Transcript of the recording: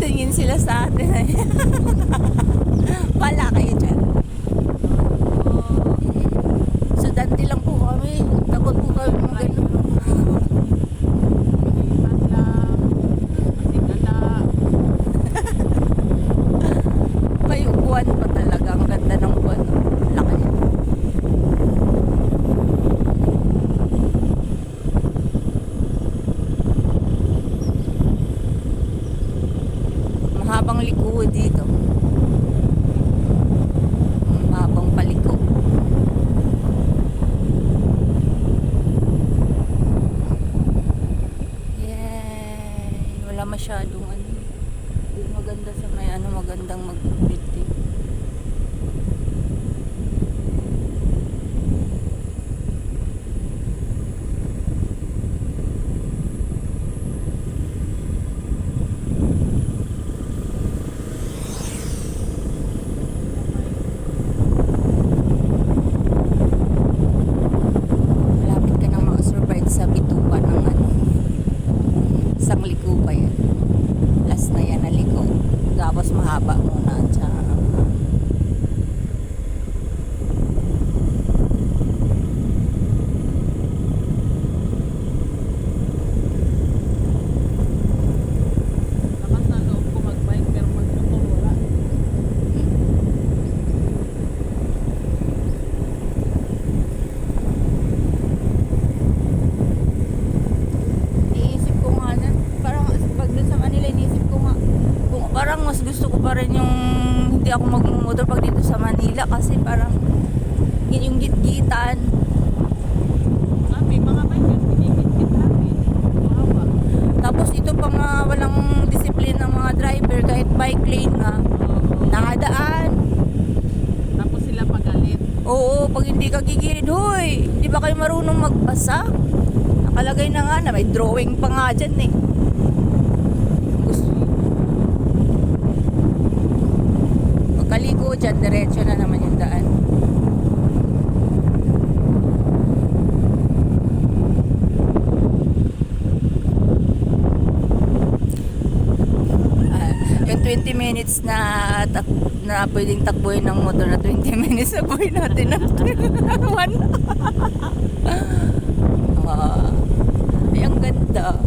Tingin sila sa atin. Wala kayo dyan. Sudante lang po kami. Takot po kami mga ganun. May upuan pa talaga. Ang ganda ng upuan. Laki. Mahabang liko dito. Mahabang paliko. Yay! Wala masyadong ano. Hindi maganda sa may ano, magandang mag-building. Malapit ka nang makasurvive sa bitupa ng ano. Isang liko pa yan. Last na yan na liko. Tapos mahaba muna. Tsaka Lakas na loob ko mag-bike pero mag-motor wala. iisip ko nga na, parang pag dun sa Manila, iniisip ko nga, kung parang mas gusto ko pa rin yung hindi ako magmumotor pag dito sa Manila kasi parang yun yung gitgitan. May mga bike pinigit-git lang eh. Mahawa. Tapos ito pa nga walang disiplina ng mga driver kahit bike lane nga, nakadaan. Tapos sila pagalit. Oo, pag hindi ka gigilid, hoy, hindi ba kayo marunong magbasa? Nakalagay na nga na may drawing pa nga dyan eh. Gusto. Pagkaliko dyan, diretso na naman yung daan. Yung 20 minutes na na pwedeng takbuhin ng motor na 20 minutes na buhay natin ng 1. Ay, ang ganda.